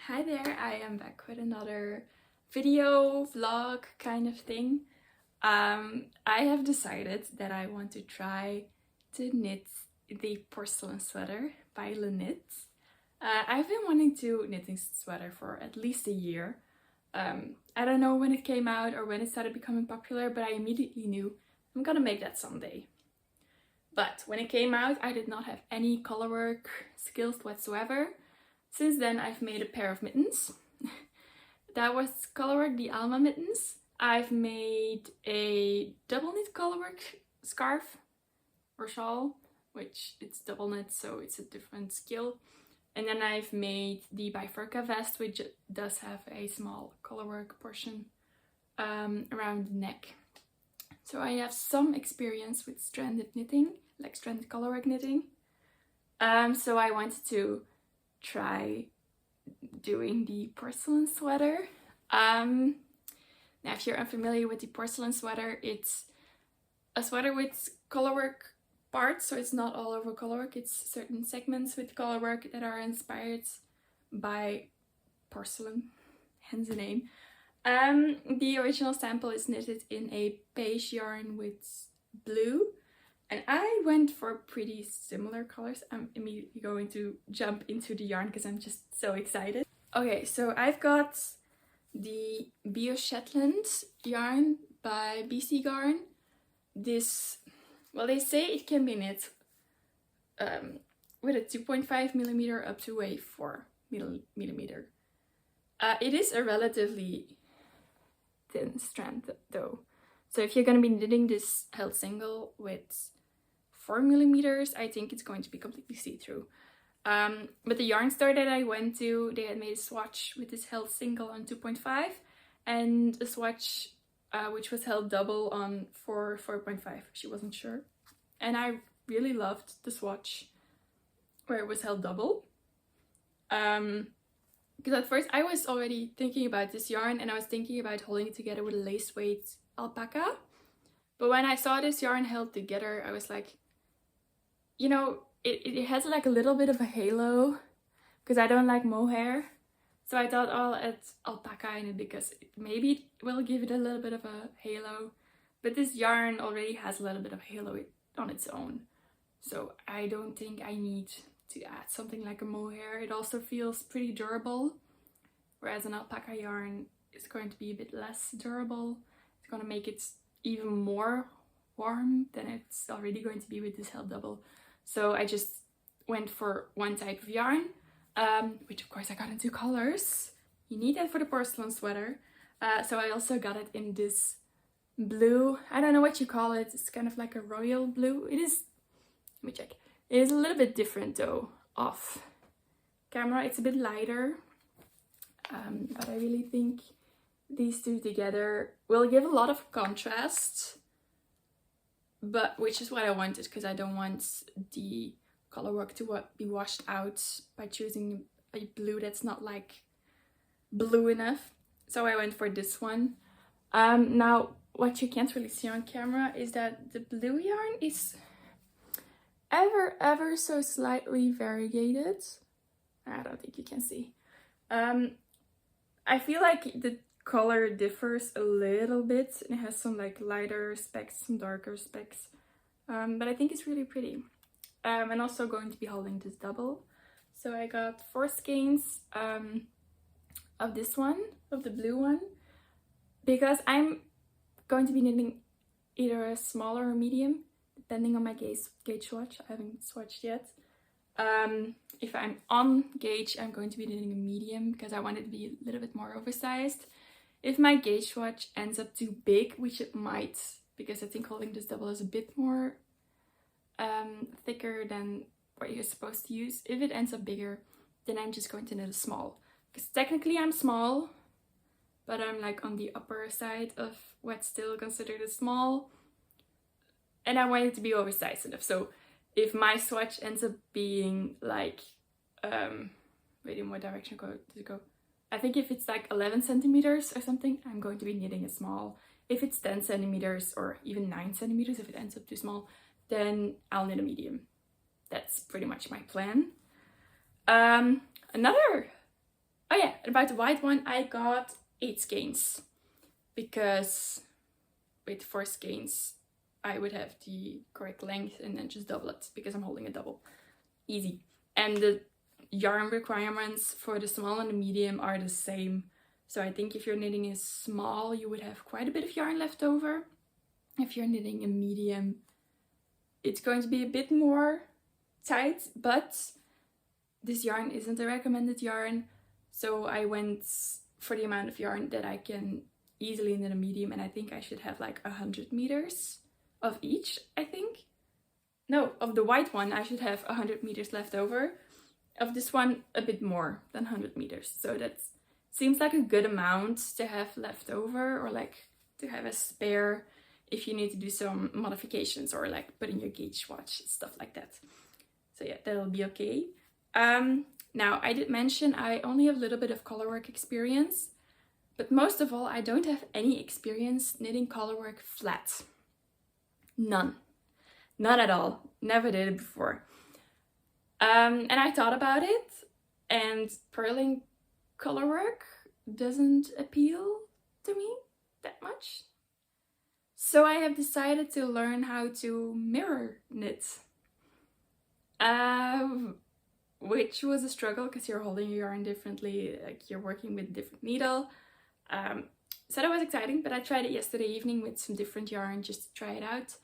Hi there, I am back with another video, vlog kind of thing. I have decided that I want to try to knit the porcelain sweater by Knit. I've been wanting to knit this sweater for at least a year. I don't know when it came out or when it started becoming popular, but I immediately knew I'm gonna make that someday. But when it came out, I did not have any colorwork skills whatsoever. Since then, I've made a pair of mittens. That was colorwork, the Alma mittens. I've made a double knit colorwork scarf or shawl, which it's double knit, so it's a different skill. And then I've made the bifurca vest, which does have a small colorwork portion around the neck. So I have some experience with stranded knitting, like stranded colorwork knitting. So I wanted to try doing the porcelain sweater. Now if you're unfamiliar with the porcelain sweater, it's a sweater with colorwork parts, so it's not all over colorwork, it's certain segments with colorwork that are inspired by porcelain, hence the name. The original sample is knitted in a beige yarn with blue, and I went for pretty similar colors. I'm immediately going to jump into the yarn because I'm just so excited. Okay, so I've got the Shetland yarn by BC Garn. This, well, they say it can be knit with a 2.5mm up to a 4mm. It is a relatively thin strand though. So if you're going to be knitting this held single with 4mm, I think it's going to be completely see-through. But the yarn store that I went to, they had made a swatch with this held single on 2.5 and a swatch which was held double on 4.5. She wasn't sure. And I really loved the swatch where it was held double. Because at first I was already thinking about this yarn and I was thinking about holding it together with a lace weight alpaca. But when I saw this yarn held together, I was like, you know, it has like a little bit of a halo because I don't like mohair. So I thought I'll add alpaca in it because maybe it will give it a little bit of a halo. But this yarn already has a little bit of halo on its own. So I don't think I need to add something like a mohair. It also feels pretty durable. Whereas an alpaca yarn is going to be a bit less durable. It's going to make it even more warm than it's already going to be with this held double. So I just went for one type of yarn, which of course I got in 2 colors. You need that for the porcelain sweater. So I also got it in this blue, I don't know what you call it, it's kind of like a royal blue. It is, let me check, it is a little bit different though off camera. It's a bit lighter, but I really think these two together will give a lot of contrast. But which is what I wanted, because I don't want the colorwork to be washed out by choosing a blue that's not like blue enough. So I went for this one. Now what you can't really see on camera is that the blue yarn is ever so slightly variegated. I don't think you can see. I feel like the color differs a little bit and it has some like lighter specks, some darker specks, but I think it's really pretty. And also going to be holding this double, so I got 4 skeins of this one, of the blue one, because I'm going to be knitting either a small or a medium depending on my gauge swatch. I haven't swatched yet. If I'm on gauge, I'm going to be knitting a medium because I want it to be a little bit more oversized. If my gauge swatch ends up too big, which it might, because I think holding this double is a bit more thicker than what you're supposed to use. If it ends up bigger, then I'm just going to knit a small. Because technically I'm small, but I'm like on the upper side of what's still considered a small. And I want it to be oversized enough. So if my swatch ends up being like, wait, in what direction does it go? I think if it's like 11 centimeters or something, I'm going to be knitting a small. If it's 10 centimeters or even 9 centimeters, if it ends up too small, then I'll knit a medium. That's pretty much my plan. Another Oh yeah, about the white one, I got 8 skeins because with 4 skeins I would have the correct length and then just double it because I'm holding a double. Easy. And the yarn requirements for the small and the medium are the same. So I think if you're knitting a small, you would have quite a bit of yarn left over. If you're knitting a medium, it's going to be a bit more tight, but this yarn isn't a recommended yarn. So I went for the amount of yarn that I can easily knit a medium, and I think I should have like 100 meters of each, I think. No, of the white one, I should have 100 meters left over. Of this one, a bit more than 100 meters. So that seems like a good amount to have left over, or like to have a spare if you need to do some modifications or like put in your gauge watch, stuff like that. So yeah, that'll be okay. Now, I did mention I only have a little bit of colorwork experience, but most of all, I don't have any experience knitting colorwork flat. None. Not at all. Never did it before. And I thought about it, and purling colorwork doesn't appeal to me that much. So I have decided to learn how to mirror knit. Which was a struggle because you're holding your yarn differently, like you're working with a different needle. So that was exciting, but I tried it yesterday evening with some different yarn just to try it out.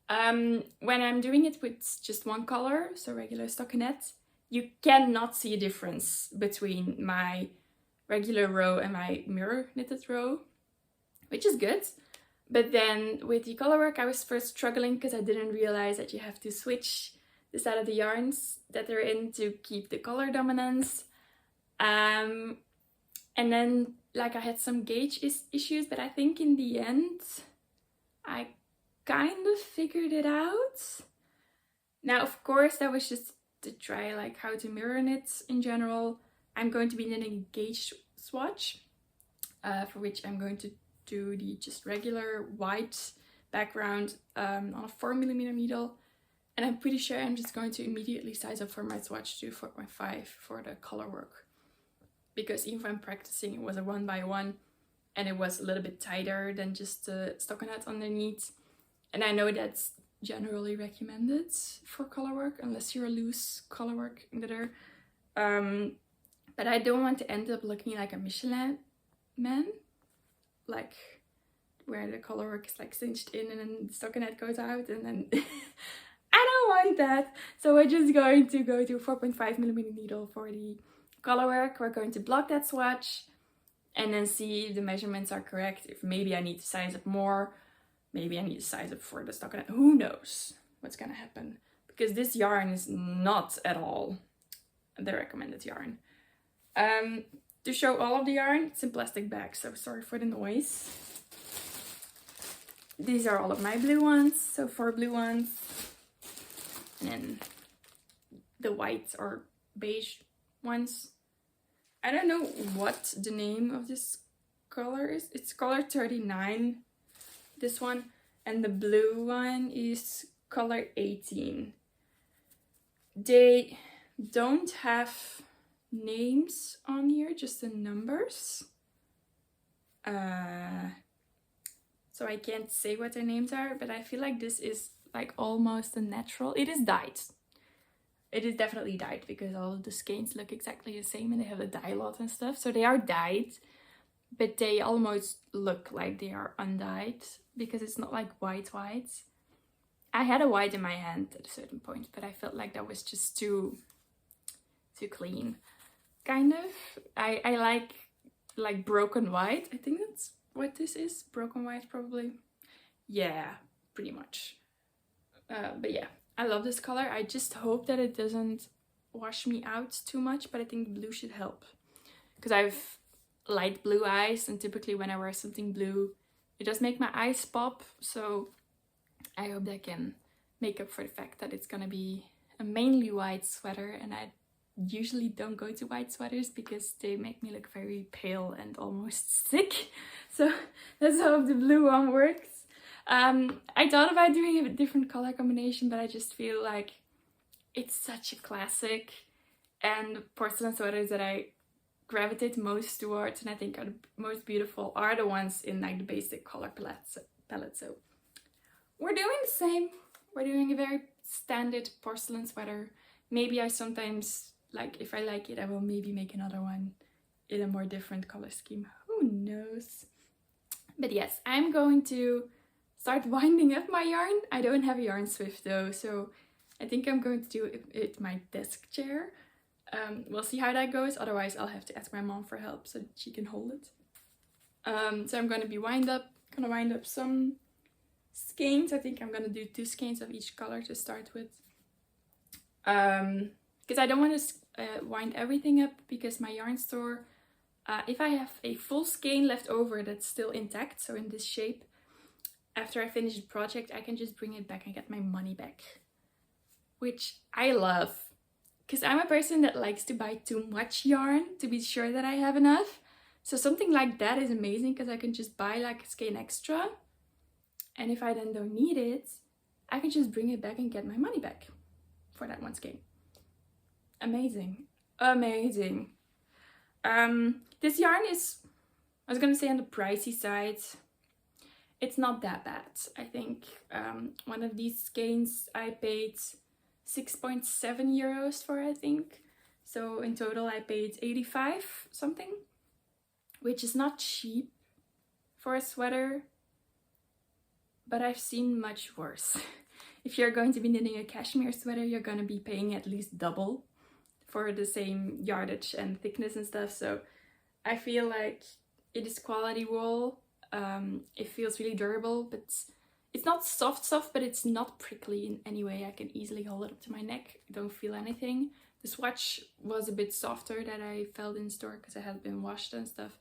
When I'm doing it with just one color, so regular stockinette, you cannot see a difference between my regular row and my mirror knitted row, which is good. But then with the colorwork, I was first struggling because I didn't realize that you have to switch the side of the yarns that they're in to keep the color dominance. And then like I had some gauge issues, but I think in the end I kind of figured it out. Now, of course, that was just to try like how to mirror knit in general. I'm going to be knitting a gauge swatch, for which I'm going to do the just regular white background on a 4mm needle. And I'm pretty sure I'm just going to immediately size up for my swatch to 4.5 for the color work. Because even when practicing, it was a 1x1 and it was a little bit tighter than just the stockinette underneath. And I know that's generally recommended for color work, unless you're a loose color work knitter. But I don't want to end up looking like a Michelin man, like where the color work is like cinched in and then the stockinette goes out, and then I don't want that. So we're just going to go to 4.5mm needle for the color work. We're going to block that swatch and then see if the measurements are correct. If maybe I need to size up more, maybe I need to size up for the stockinette. Who knows what's gonna happen? Because this yarn is not at all the recommended yarn. To show all of the yarn, it's in plastic bags, so sorry for the noise. These are all of my blue ones, so 4 blue ones. And then the white or beige ones. I don't know what the name of this color is. It's color 39, this one. And the blue one is color 18. They don't have names on here, just the numbers. So I can't say what their names are, but I feel like this is like almost a natural. It is dyed. It is definitely dyed because all of the skeins look exactly the same and they have a dye lot and stuff. So they are dyed, but they almost look like they are undyed because it's not like white. I had a white in my hand at a certain point, but I felt like that was just too clean. Kind of. I like broken white. I think that's what this is. Broken white, probably. Yeah, pretty much. But yeah, I love this color. I just hope that it doesn't wash me out too much, but I think blue should help. Because I have light blue eyes, and typically when I wear something blue, it does make my eyes pop. So I hope that can make up for the fact that it's gonna be a mainly white sweater, and I usually don't go to white sweaters because they make me look very pale and almost sick. So let's hope the blue one works. I thought about doing a different color combination, but I just feel like it's such a classic, and porcelain sweaters that I gravitate most towards and I think are the most beautiful are the ones in like the basic color palette. So we're doing the same. We're doing a very standard porcelain sweater. Maybe I sometimes, like if I like it, I will maybe make another one in a more different color scheme. Who knows? But yes, I'm going to start winding up my yarn. I don't have a yarn swift though, so I think I'm going to do it my desk chair. We'll see how that goes. Otherwise, I'll have to ask my mom for help so she can hold it. So I'm going to be wind up some skeins. I think I'm going to do 2 skeins of each color to start with. Because I don't want to wind everything up because my yarn store, if I have a full skein left over that's still intact, so in this shape, after I finish the project, I can just bring it back and get my money back. Which I love. Because I'm a person that likes to buy too much yarn to be sure that I have enough. So something like that is amazing because I can just buy like a skein extra. And if I then don't need it, I can just bring it back and get my money back for that one skein. Amazing. Amazing. This yarn is, I was gonna say, on the pricey side. It's not that bad. I think one of these skeins I paid 6.7 euros for, I think. So in total I paid 85 something, which is not cheap for a sweater, but I've seen much worse. If you're going to be knitting a cashmere sweater, you're going to be paying at least double for the same yardage and thickness and stuff. So I feel like it is quality wool. It feels really durable, but it's not soft, but it's not prickly in any way. I can easily hold it up to my neck. I don't feel anything. The swatch was a bit softer that I felt in store because it had been washed and stuff.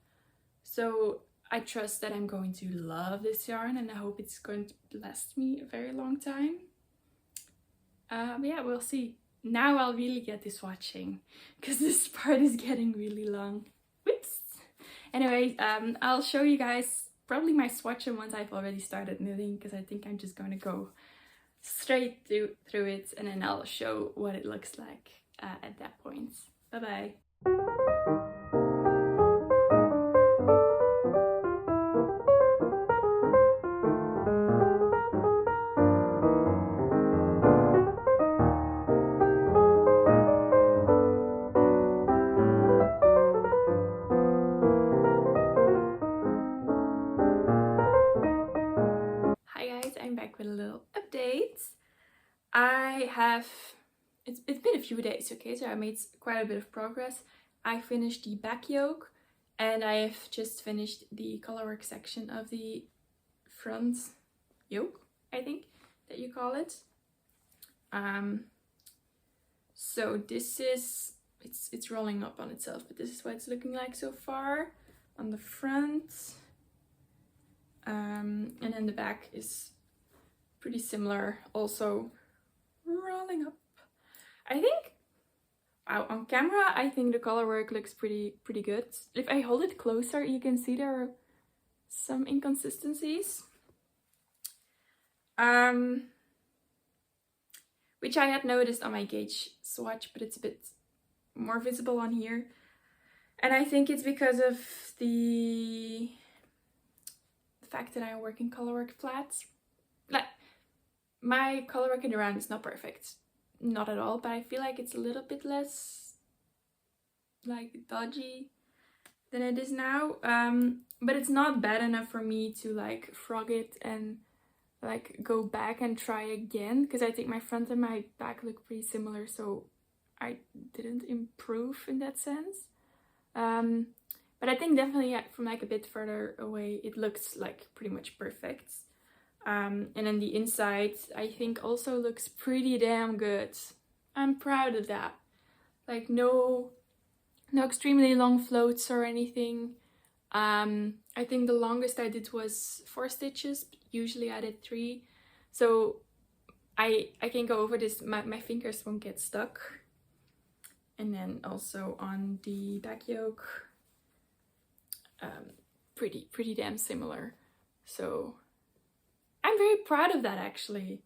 So I trust that I'm going to love this yarn and I hope it's going to last me a very long time. But yeah, we'll see. Now I'll really get to swatching because this part is getting really long. Whoops! Anyway, I'll show you guys probably my swatching once I've already started knitting because I think I'm just going to go straight through it and then I'll show what it looks like at that point. Bye bye! With a little update. It's been a few days, okay, so I made quite a bit of progress. I finished the back yoke and I have just finished the colorwork section of the front yoke, I think that you call it. So this is, it's rolling up on itself, but this is what it's looking like so far on the front. And then the back is pretty similar, also rolling up. I think, wow, on camera I think the color work looks pretty good. If I hold it closer you can see there are some inconsistencies, which I had noticed on my gauge swatch, but it's a bit more visible on here. And I think it's because of the fact that I'm working colorwork flats. Like, my colorwork in the round is not perfect, not at all, but I feel like it's a little bit less like dodgy than it is now. But it's not bad enough for me to like frog it and like go back and try again, because I think my front and my back look pretty similar, so I didn't improve in that sense. But I think definitely from like a bit further away it looks like pretty much perfect. And then the inside I think also looks pretty damn good. I'm proud of that. Like no extremely long floats or anything. I think the longest I did was 4 stitches, but usually I did 3. So I can go over this, my fingers won't get stuck. And then also on the back yoke, pretty damn similar. So I'm very proud of that actually.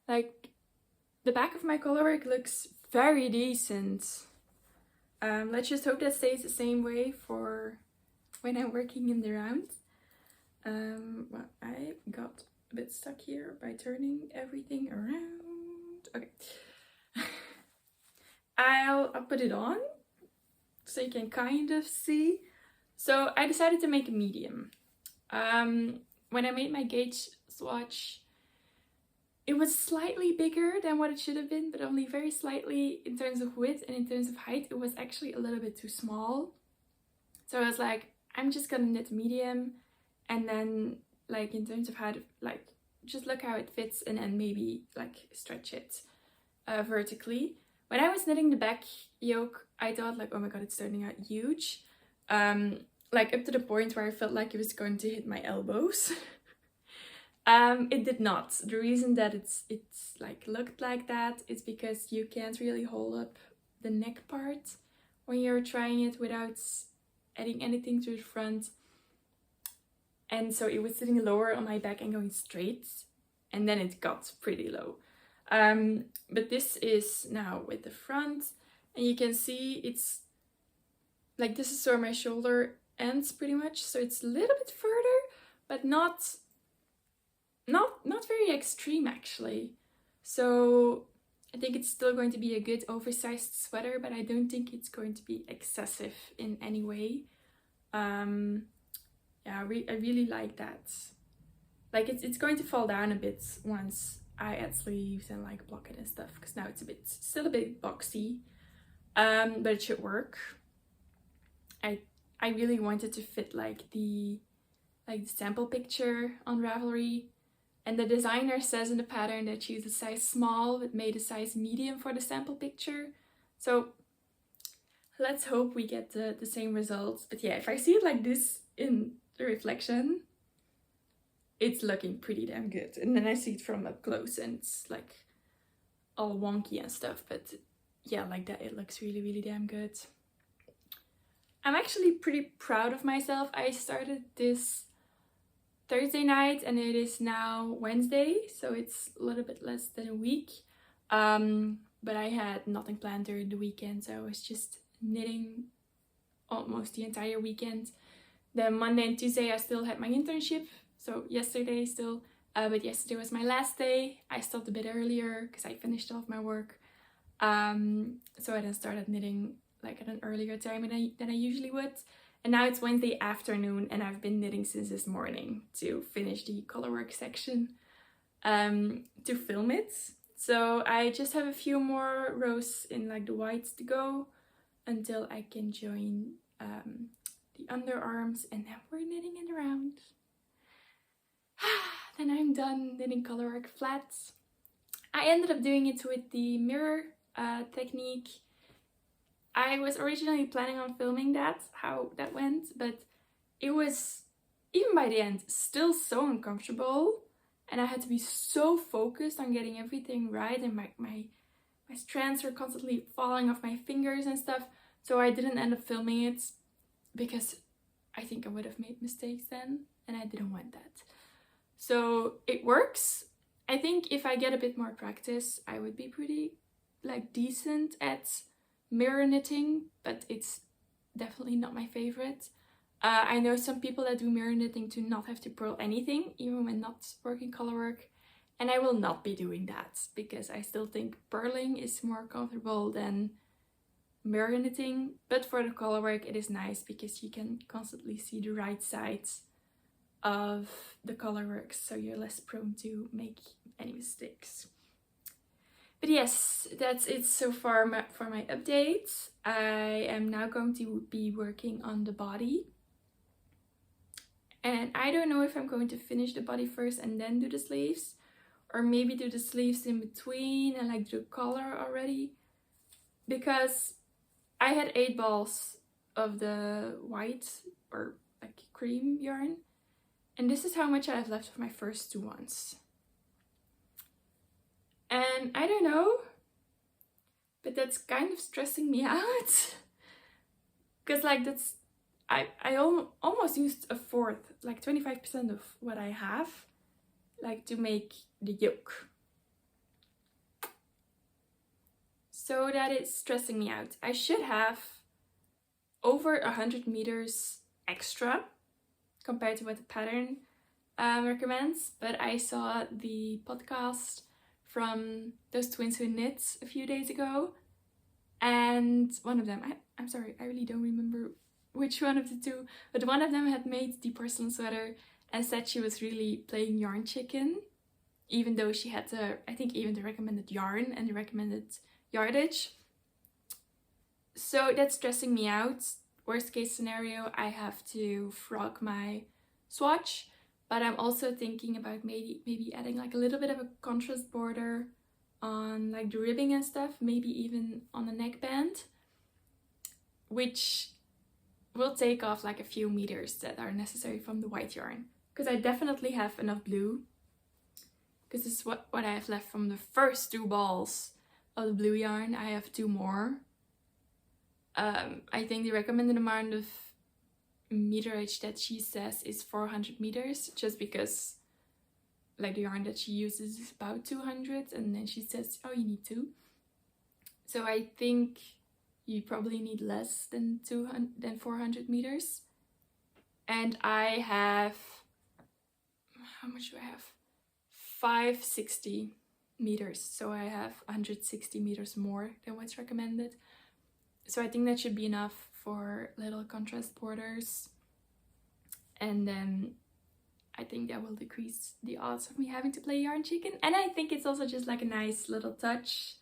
Like the back of my colorwork looks very decent. Let's just hope that stays the same way for when I'm working in the round. Well, I got a bit stuck here by turning everything around. Okay. I'll put it on so you can kind of see. So I decided to make a medium. When I made my gauge swatch, it was slightly bigger than what it should have been, but only very slightly in terms of width, and in terms of height, it was actually a little bit too small. So I was like, I'm just gonna knit medium, and then like in terms of how to like just look how it fits, and then maybe like stretch it vertically. When I was knitting the back yoke, I thought like, oh my god, it's turning out huge. Like up to the point where I felt like it was going to hit my elbows. It did not. The reason that it's like looked like that is because you can't really hold up the neck part when you're trying it without adding anything to the front. And so it was sitting lower on my back and going straight, and then it got pretty low. But this is now with the front, and you can see it's like this is where my shoulder ends pretty much, so it's a little bit further, but not very extreme actually. So I think it's still going to be a good oversized sweater, but I don't think it's going to be excessive in any way. Yeah, I really like that. Like it's going to fall down a bit once I add sleeves and like block it and stuff, because now it's still a bit boxy, but it should work. I really wanted to fit like the sample picture on Ravelry, and the designer says in the pattern that she used a size small but made a size medium for the sample picture. So let's hope we get the same results. But yeah, if I see it like this in the reflection, it's looking pretty damn good. And then I see it from up close and it's like all wonky and stuff. But yeah, like that, it looks really, really damn good. I'm actually pretty proud of myself. I started this Thursday night and it is now Wednesday, so it's a little bit less than a week. But I had nothing planned during the weekend, so I was just knitting almost the entire weekend. Then Monday and Tuesday I still had my internship, so yesterday still, but yesterday was my last day. I stopped a bit earlier because I finished off my work. So I then started knitting like at an earlier time than I usually would. And now it's Wednesday afternoon and I've been knitting since this morning to finish the colorwork section, to film it. So I just have a few more rows in like the whites to go until I can join the underarms, and then we're knitting it around. Then I'm done knitting colorwork flats. I ended up doing it with the mirror technique. I was originally planning on filming that, how that went, but it was, even by the end, still so uncomfortable, and I had to be so focused on getting everything right, and my strands were constantly falling off my fingers and stuff, so I didn't end up filming it because I think I would have made mistakes then, and I didn't want that. So it works. I think if I get a bit more practice, I would be pretty like decent at mirror knitting, but it's definitely not my favorite. I know some people that do mirror knitting to not have to purl anything, even when not working colorwork, and I will not be doing that because I still think purling is more comfortable than mirror knitting. But for the colorwork it is nice because you can constantly see the right sides of the colorwork, so you're less prone to make any mistakes. But yes, that's it so far for my updates. I am now going to be working on the body. And I don't know if I'm going to finish the body first and then do the sleeves, or maybe do the sleeves in between and like do the collar already. Because I had 8 balls of the white or like cream yarn, and this is how much I have left of my first 2 ones. And I don't know, but that's kind of stressing me out. Because like that's, I almost used a fourth, like 25% of what I have, like to make the yoke. So that is stressing me out. I should have over 100 meters extra compared to what the pattern recommends. But I saw the podcast from those twins who knit a few days ago, and one of them, I'm sorry, I really don't remember which one of the two, but one of them had made the porcelain sweater and said she was really playing yarn chicken, even though she had I think even the recommended yarn and the recommended yardage. So that's stressing me out. Worst case scenario, I have to frog my swatch, but I'm also thinking about maybe adding like a little bit of a contrast border on like the ribbing and stuff, maybe even on the neckband, which will take off like a few meters that are necessary from the white yarn, because I definitely have enough blue, because this is what I have left from the first 2 balls of the blue yarn. I have 2 more. I think the recommended amount of meterage that she says is 400 meters, just because like the yarn that she uses is about 200, and then she says, oh, you need 2. So I think you probably need less than 400 meters. And I have, how much do I have? 560 meters. So I have 160 meters more than what's recommended. So I think that should be enough for little contrast borders. And then I think that will decrease the odds of me having to play yarn chicken. And I think it's also just like a nice little touch,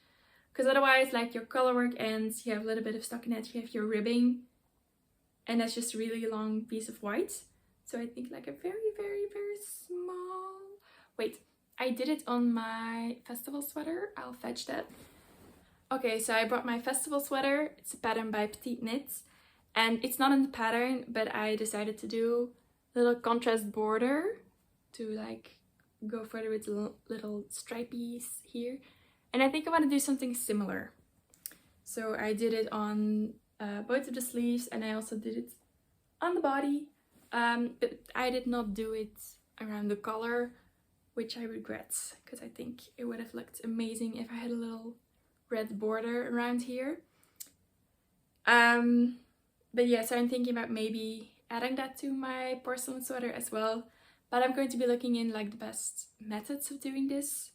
because otherwise like your colorwork ends, you have a little bit of stockinette, you have your ribbing, and that's just a really long piece of white. So I think like a very, very, very small... Wait, I did it on my festival sweater. I'll fetch that. Okay, so I brought my festival sweater. It's a pattern by Petite Knits, and it's not in the pattern, but I decided to do a little contrast border to like go further with the little stripies here. And I think I want to do something similar. So I did it on both of the sleeves, and I also did it on the body, but I did not do it around the collar, which I regret, because I think it would have looked amazing if I had a little red border around here. But yeah, so I'm thinking about maybe adding that to my porcelain sweater as well, but I'm going to be looking in like the best methods of doing this,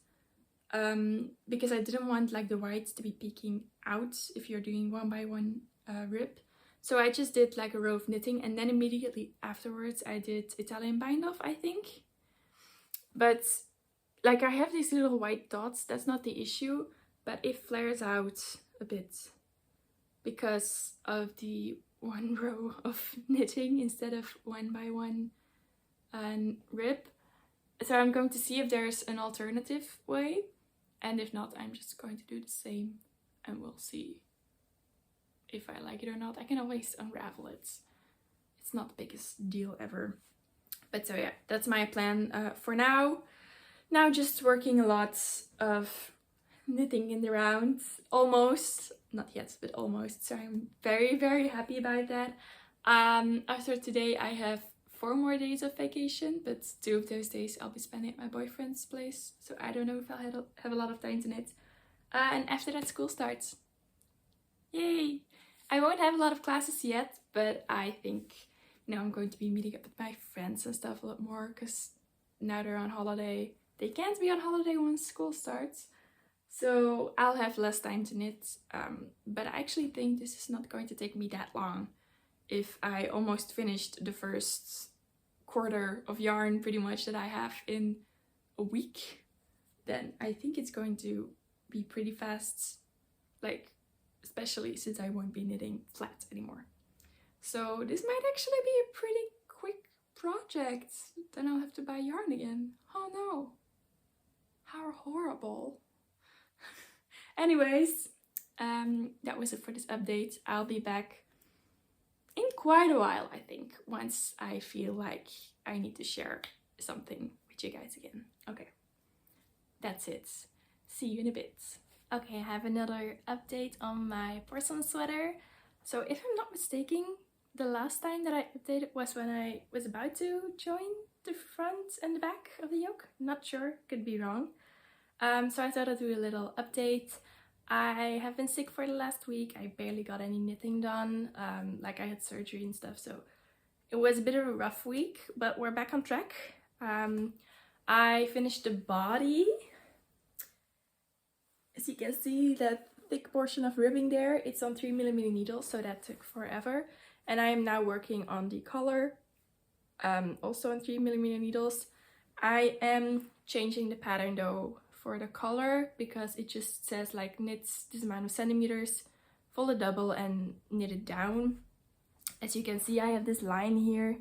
because I didn't want like the white to be peeking out if you're doing 1 by 1 rib. So I just did like a row of knitting, and then immediately afterwards I did Italian bind off, I think. But like I have these little white dots, that's not the issue, but it flares out a bit because of the 1 row of knitting instead of 1 by 1 rib. So I'm going to see if there's an alternative way, and if not, I'm just going to do the same, and we'll see if I like it or not. I can always unravel it. It's not the biggest deal ever. But so yeah, that's my plan for now. Now just working a lot of knitting in the round, almost, not yet, but almost. So I'm very, very happy about that. After today I have 4 more days of vacation, but 2 of those days I'll be spending at my boyfriend's place. So I don't know if I'll have a lot of time to knit. And after that school starts. Yay! I won't have a lot of classes yet, but I think, you know, I'm going to be meeting up with my friends and stuff a lot more, because now they're on holiday. They can't be on holiday when school starts. So I'll have less time to knit, but I actually think this is not going to take me that long. If I almost finished the first quarter of yarn pretty much that I have in a week, then I think it's going to be pretty fast, like especially since I won't be knitting flat anymore. So this might actually be a pretty quick project. Then I'll have to buy yarn again. Oh no, how horrible. Anyways, that was it for this update. I'll be back in quite a while, I think, once I feel like I need to share something with you guys again. Okay, that's it. See you in a bit. Okay, I have another update on my porcelain sweater. So if I'm not mistaken, the last time that I updated was when I was about to join the front and the back of the yoke. Not sure, could be wrong. So I thought I'd do a little update. I have been sick for the last week. I barely got any knitting done. Like I had surgery and stuff, so it was a bit of a rough week, but we're back on track. I finished the body. As you can see, that thick portion of ribbing there, it's on 3mm needles, so that took forever. And I am now working on the collar, also on 3mm needles. I am changing the pattern though for the collar, because it just says like knits this amount of centimeters, fold it double and knit it down. As you can see, I have this line here.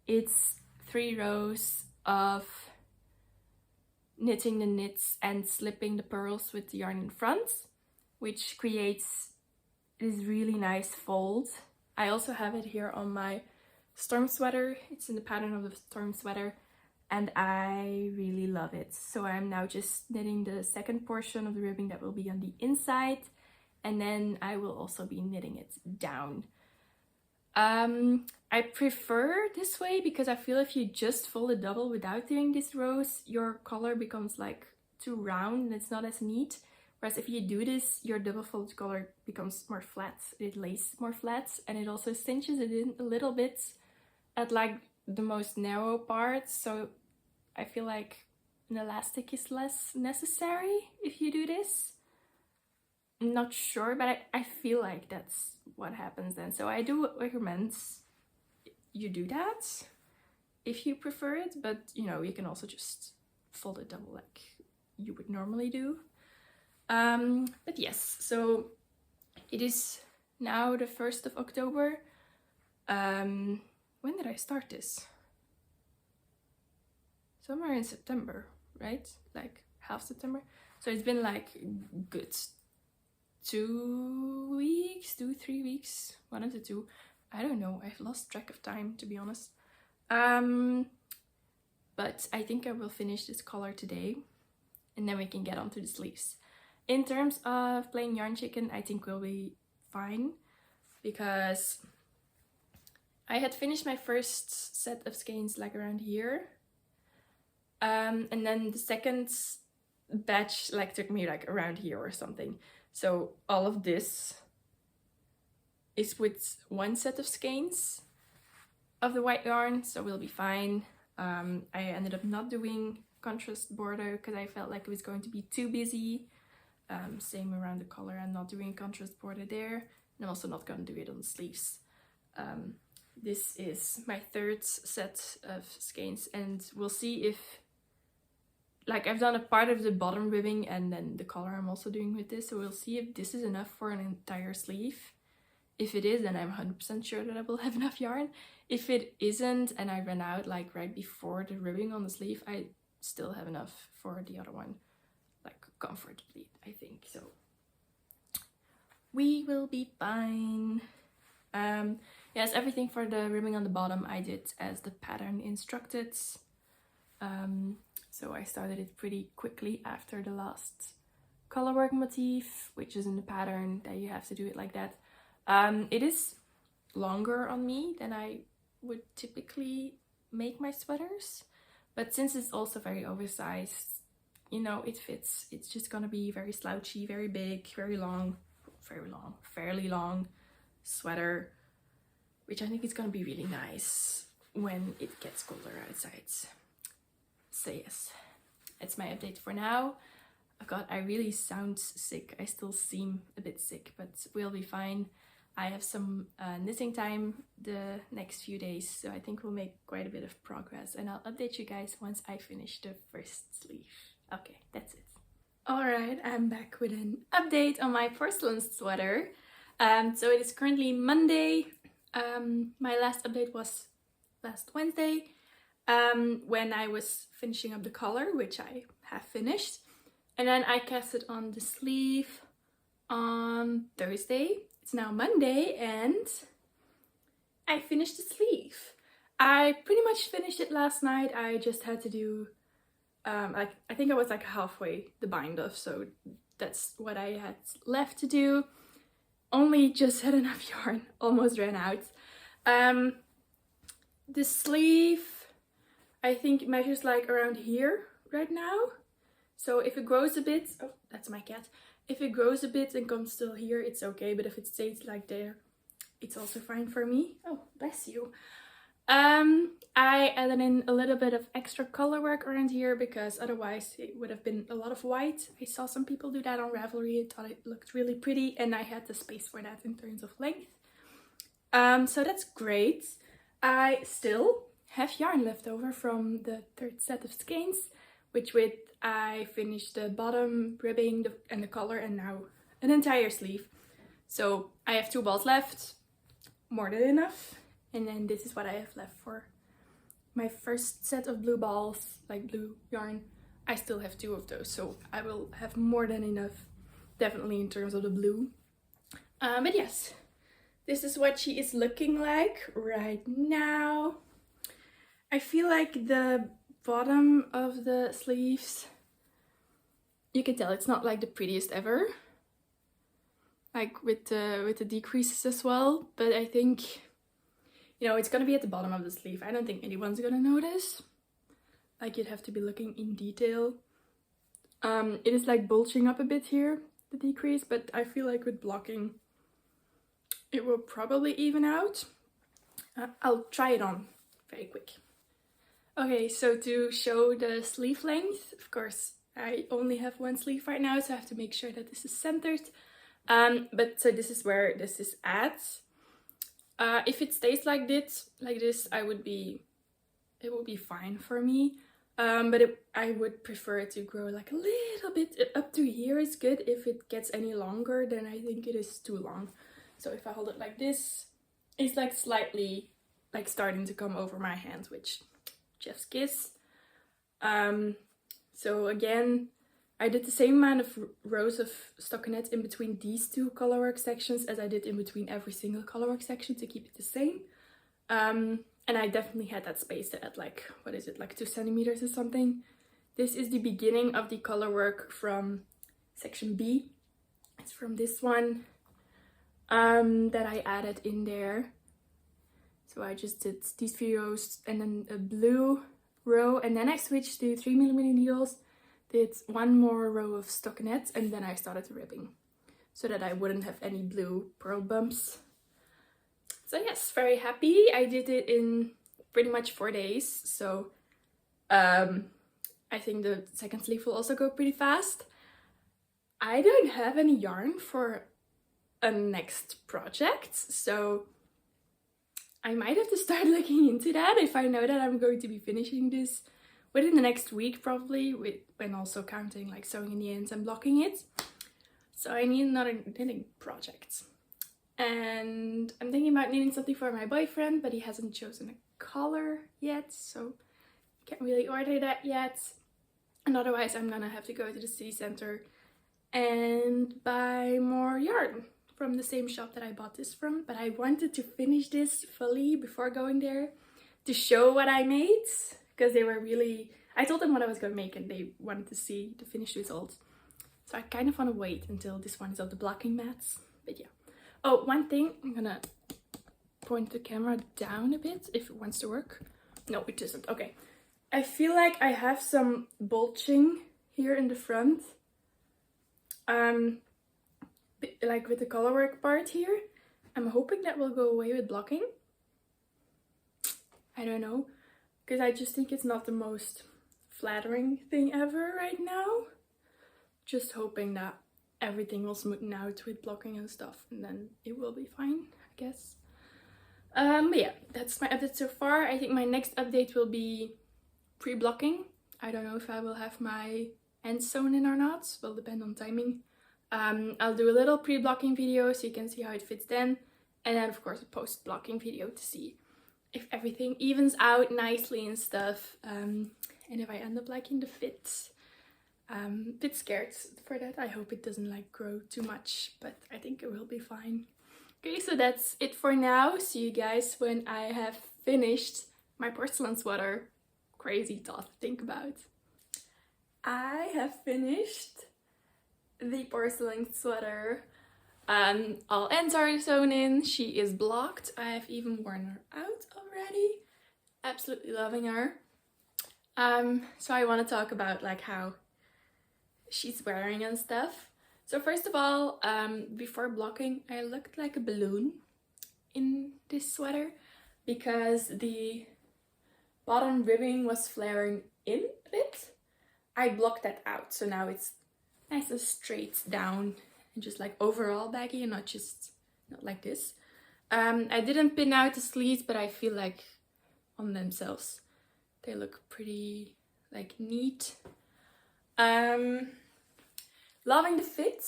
It's 3 rows of knitting the knits and slipping the purls with the yarn in front, which creates this really nice fold. I also have it here on my storm sweater. It's in the pattern of the storm sweater, and I really love it. So I'm now just knitting the second portion of the ribbing that will be on the inside, and then I will also be knitting it down. I prefer this way because I feel if you just fold it double without doing these rows, your collar becomes like too round and it's not as neat. Whereas if you do this, your double folded collar becomes more flat. It lays more flat, and it also cinches it in a little bit at like the most narrow part. So I feel like an elastic is less necessary if you do this. I'm not sure, but I feel like that's what happens then. So I do recommend you do that if you prefer it, but you know, you can also just fold it double like you would normally do. But yes, so it is now the 1st of October. When did I start this? Somewhere in September, right? Like half September. So it's been like good 2 weeks, 3 weeks, one of the two. I don't know, I've lost track of time, to be honest. But I think I will finish this collar today, and then we can get on to the sleeves. In terms of plain yarn chicken, I think we'll be fine, because I had finished my first set of skeins like around here. And then the second batch like took me like around here or something. So all of this is with one set of skeins of the white yarn, so we'll be fine. I ended up not doing contrast border because I felt like it was going to be too busy. Same around the collar, I'm not doing contrast border there, and I'm also not going to do it on the sleeves. This is my third set of skeins, and we'll see if, like, I've done a part of the bottom ribbing and then the collar I'm also doing with this, so we'll see if this is enough for an entire sleeve. If it is, then I'm 100% sure that I will have enough yarn. If it isn't and I run out like right before the ribbing on the sleeve, I still have enough for the other one, like comfortably, I think. So we will be fine. Yes, everything for the ribbing on the bottom I did as the pattern instructed. So I started it pretty quickly after the last colorwork motif, which is in the pattern that you have to do it like that. It is longer on me than I would typically make my sweaters, but since it's also very oversized, you know, it fits. It's just gonna be very slouchy, very big, fairly long sweater, which I think is gonna be really nice when it gets colder outside. So yes, that's my update for now. Oh god, I really sound sick. I still seem a bit sick, but we'll be fine. I have some knitting time the next few days, so I think we'll make quite a bit of progress, and I'll update you guys once I finish the first sleeve. Okay, that's it. Alright, I'm back with an update on my porcelain sweater. So it is currently Monday. My last update was last Wednesday, when I was finishing up the collar, which I have finished. And then I cast it on the sleeve on Thursday. It's now Monday and I finished the sleeve. I pretty much finished it last night. I just had to do, I think I was like halfway the bind off, so that's what I had left to do. Only just had enough yarn, almost ran out. The sleeve, I think measures like around here right now. So if it grows a bit, oh, that's my cat. If it grows a bit and comes still here, it's okay, but if it stays like there, it's also fine for me. Oh, bless you. I added in a little bit of extra color work around here because otherwise it would have been a lot of white. I saw some people do that on Ravelry. I thought it looked really pretty and I had the space for that in terms of length. So that's great. I still have yarn left over from the third set of skeins, which with I finished the bottom ribbing and the collar and now an entire sleeve. So I have 2 balls left, more than enough. And then this is what I have left for my first set of blue balls, like blue yarn. I still have 2 of those, so I will have more than enough, definitely in terms of the blue. But yes, this is what she is looking like right now. I feel like the bottom of the sleeves, you can tell it's not like the prettiest ever. Like with the decreases as well, but I think, you know, it's gonna be at the bottom of the sleeve. I don't think anyone's gonna notice. Like, you'd have to be looking in detail. It is like bulging up a bit here, the decrease, but I feel like with blocking, it will probably even out. I'll try it on very quick. Okay, so to show the sleeve length, of course, I only have 1 sleeve right now, so I have to make sure that this is centered. But so this is where this is at. If it stays like this, it would be fine for me. But I would prefer it to grow like a little bit up to here is good. If it gets any longer, then I think it is too long. So if I hold it like this, it's like slightly like starting to come over my hand, which chef's kiss. So again, I did the same amount of rows of stockinette in between these 2 colorwork sections as I did in between every single colorwork section to keep it the same. And I definitely had that space at like, what is it, like 2 centimeters or something. This is the beginning of the colorwork from section B. It's from this one that I added in there. So I just did these few rows and then a blue row, and then I switched to 3mm needles. Did 1 more row of stockinette and then I started ribbing so that I wouldn't have any blue pearl bumps. So yes, very happy. I did it in pretty much 4 days, so I think the second sleeve will also go pretty fast. I don't have any yarn for a next project, so I might have to start looking into that if I know that I'm going to be finishing this within the next week probably, when also counting like sewing in the ends and blocking it. So I need another knitting project. And I'm thinking about needing something for my boyfriend, but he hasn't chosen a color yet, so can't really order that yet. And otherwise I'm gonna have to go to the city center and buy more yarn from the same shop that I bought this from. But I wanted to finish this fully before going there to show what I made, because they were really, I told them what I was going to make and they wanted to see the finished results. So I kind of want to wait until this one is of the blocking mats. But yeah. Oh, one thing, I'm gonna point the camera down a bit if it wants to work. No, it doesn't. Okay. I feel like I have some bulging here in the front. Like with the colorwork part here. I'm hoping that will go away with blocking. I don't know. Because I just think it's not the most flattering thing ever right now. Just hoping that everything will smoothen out with blocking and stuff, and then it will be fine, I guess. But yeah, that's my update so far. I think my next update will be pre-blocking. I don't know if I will have my ends sewn in or not. Will depend on timing. I'll do a little pre-blocking video so you can see how it fits then. And then of course a post-blocking video to see if everything evens out nicely and stuff, and if I end up liking the fit. A bit scared for that. I hope it doesn't like grow too much, but I think it will be fine. Okay, so that's it for now. See you guys when I have finished my porcelain sweater. Crazy thought to think about. I have finished the porcelain sweater. All ends are sewn in. She is blocked. I have even worn her out already. Absolutely loving her. So I want to talk about like how she's wearing and stuff. So first of all, before blocking, I looked like a balloon in this sweater because the bottom ribbing was flaring in a bit. I blocked that out, so now it's nice and straight down and just like overall baggy and not like this. I didn't pin out the sleeves, but I feel like on themselves they look pretty like neat. Loving the fit.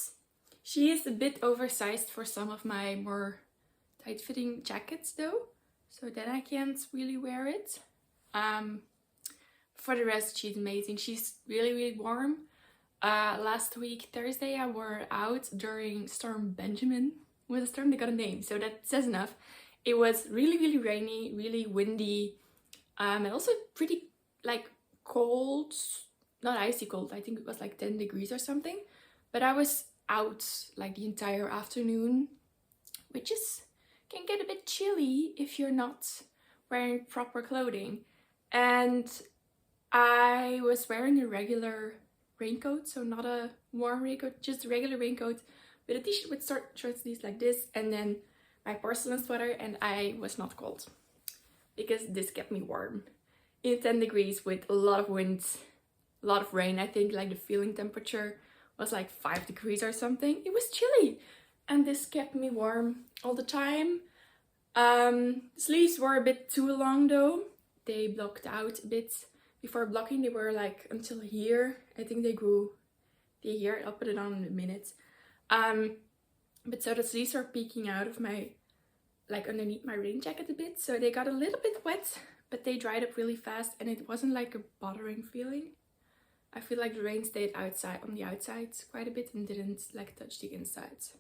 She is a bit oversized for some of my more tight-fitting jackets though, so then I can't really wear it. For the rest, she's amazing. She's really warm. Last week, Thursday, I wore her out during Storm Benjamin. With a storm, they got a name, so that says enough. It was really rainy, really windy, and also pretty like cold, not icy cold. I think it was like 10 degrees or something. But I was out like the entire afternoon, which can get a bit chilly if you're not wearing proper clothing. And I was wearing a regular raincoat, so not a warm raincoat, just a regular raincoat with a t-shirt with short sleeves like this, and then my porcelain sweater, and I was not cold because this kept me warm in 10 degrees with a lot of wind, a lot of rain. I think like the feeling temperature was like 5 degrees or something. It was chilly, and this kept me warm all the time. Sleeves were a bit too long though. They blocked out a bit. Before blocking, they were like until here. I think they grew here. I'll put it on in a minute. But so the sleeves were peeking out of my, like underneath my rain jacket a bit. So they got a little bit wet, but they dried up really fast, and it wasn't like a bothering feeling. I feel like the rain stayed outside on the outside quite a bit and didn't like touch the insides.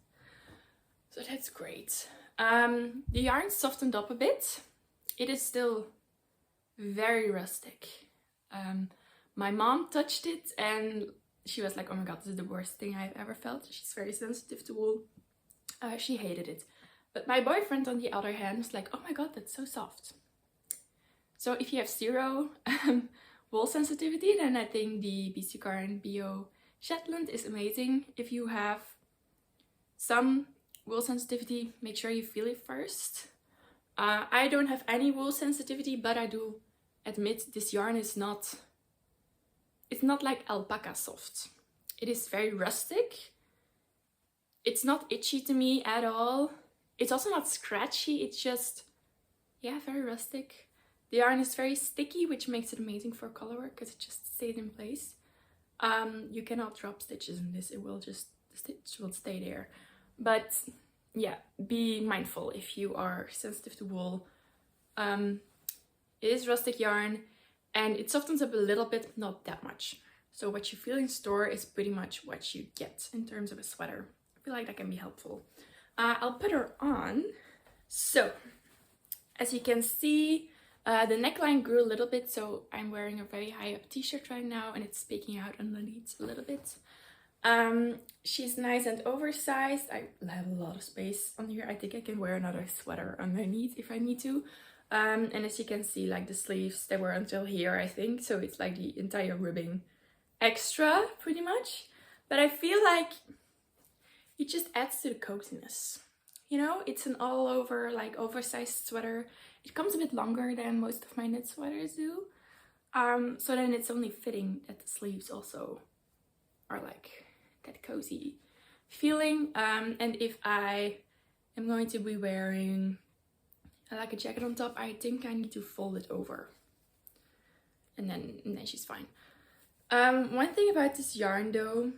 So that's great. The yarn softened up a bit. It is still very rustic. My mom touched it and she was like, oh my god, this is the worst thing I've ever felt. She's very sensitive to wool. She hated it. But my boyfriend on the other hand was like, oh my god, that's so soft. So if you have zero wool sensitivity, then I think the BC Garn Bio Shetland is amazing. If you have some wool sensitivity, make sure you feel it first. I don't have any wool sensitivity, but I do admit this yarn is not, it's not like alpaca soft. It is very rustic. It's not itchy to me at all. It's also not scratchy. It's just, yeah, very rustic. The yarn is very sticky, which makes it amazing for colorwork because it just stays in place. You cannot drop stitches in this. It will just, the stitch will stay there. But yeah, be mindful if you are sensitive to wool. It is rustic yarn and it softens up a little bit, not that much. So what you feel in store is pretty much what you get in terms of a sweater. I feel like that can be helpful. I'll put her on. So as you can see, the neckline grew a little bit, so I'm wearing a very high up t-shirt right now and it's peeking out underneath a little bit. She's nice and oversized. I have a lot of space on here. I think I can wear another sweater underneath if I need to. And as you can see, like the sleeves, they were until here, I think. So it's like the entire ribbing extra, pretty much. But I feel like it just adds to the coziness. You know, it's an all over, like oversized sweater. It comes a bit longer than most of my knit sweaters do. So then it's only fitting that the sleeves also are like that cozy feeling. And if I am going to be wearing like a jacket on top, I think I need to fold it over. And then she's fine. One thing about this yarn though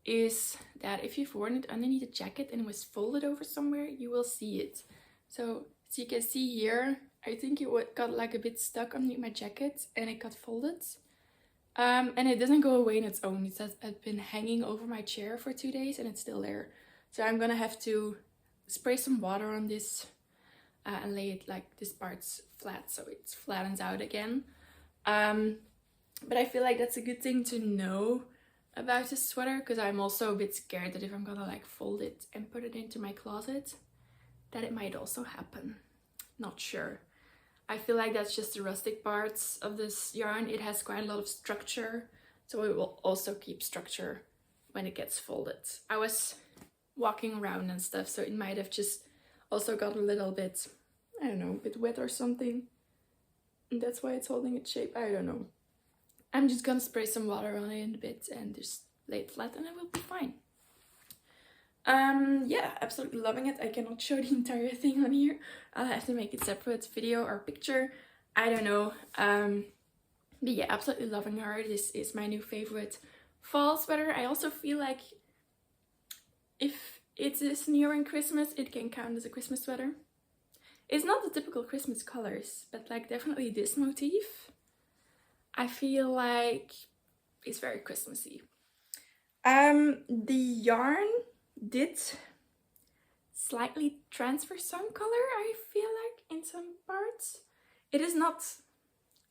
is that if you've worn it underneath a jacket and it was folded over somewhere, you will see it. So as you can see here, I think it got like a bit stuck underneath my jacket and it got folded. And it doesn't go away on its own. It says it's been hanging over my chair for 2 days and it's still there. So I'm gonna have to spray some water on this and lay it like this part's flat so it flattens out again. But I feel like that's a good thing to know about this sweater, because I'm also a bit scared that if I'm gonna like fold it and put it into my closet, that it might also happen. Not sure. I feel like that's just the rustic parts of this yarn. It has quite a lot of structure, so it will also keep structure when it gets folded. I was walking around and stuff, so it might have just also got a little bit, I don't know, a bit wet or something. And that's why it's holding its shape. I don't know. I'm just gonna spray some water on it in a bit and just lay it flat and it will be fine. Yeah, absolutely loving it. I cannot show the entire thing on here. I'll have to make a separate video or picture. I don't know. But yeah, absolutely loving her. This is my new favorite fall sweater. I also feel like if it is nearing Christmas, it can count as a Christmas sweater. It's not the typical Christmas colors, but like definitely this motif, I feel like it's very Christmassy. The yarn did slightly transfer some color, I feel like, in some parts. It is not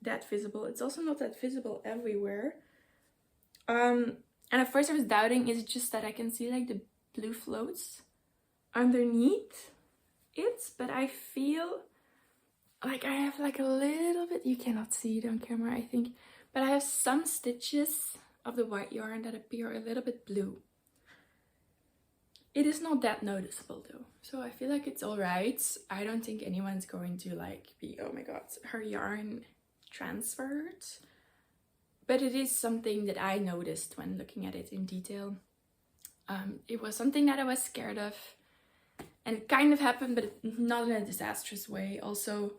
that visible. It's also not that visible everywhere. And at first I was doubting, is it just that I can see like the blue floats underneath it? But I feel like I have like a little bit, you cannot see it on camera I think, but I have some stitches of the white yarn that appear a little bit blue. It is not that noticeable though, so I feel like it's alright. I don't think anyone's going to like be, oh my god, her yarn transferred. But it is something that I noticed when looking at it in detail. It was something that I was scared of, and it kind of happened, but not in a disastrous way. Also,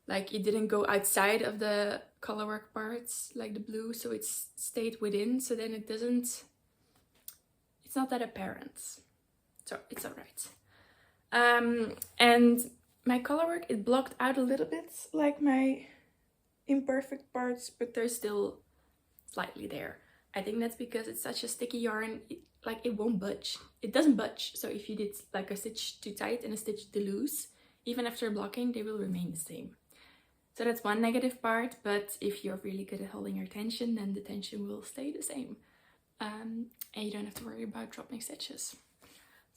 like it didn't go outside of the colorwork parts, like the blue, so it stayed within, so then it doesn't, it's not that apparent. So it's alright. And my colorwork, it blocked out a little bit, like my imperfect parts, but they're still slightly there. I think that's because it's such a sticky yarn, it won't budge. It doesn't budge. So if you did like a stitch too tight and a stitch too loose, even after blocking, they will remain the same. So that's one negative part, but if you're really good at holding your tension, then the tension will stay the same. And you don't have to worry about dropping stitches.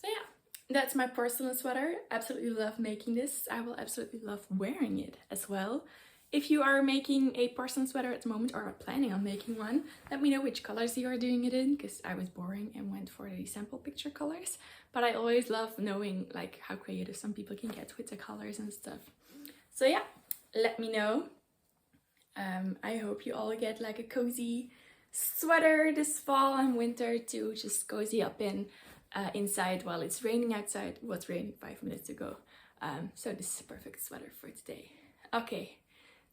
So yeah, that's my porcelain sweater. Absolutely love making this. I will absolutely love wearing it as well. If you are making a porcelain sweater at the moment or are planning on making one, let me know which colors you are doing it in, because I was boring and went for the sample picture colors. But I always love knowing like how creative some people can get with the colors and stuff. So yeah, let me know. I hope you all get like a cozy sweater this fall and winter to just cozy up in inside while it's raining outside. It was raining 5 minutes ago. So this is a perfect sweater for today. Okay.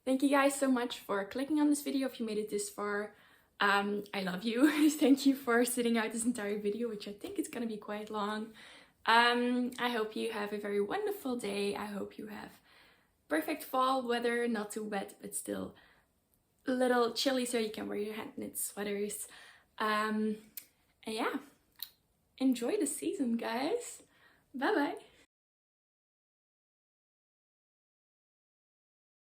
Thank you guys so much for clicking on this video if you made it this far. I love you. Thank you for sitting out this entire video, which I think is going to be quite long. I hope you have a very wonderful day. I hope you have perfect fall weather, not too wet, but still a little chilly so you can wear your hand knit sweaters. And yeah, enjoy the season, guys. Bye bye.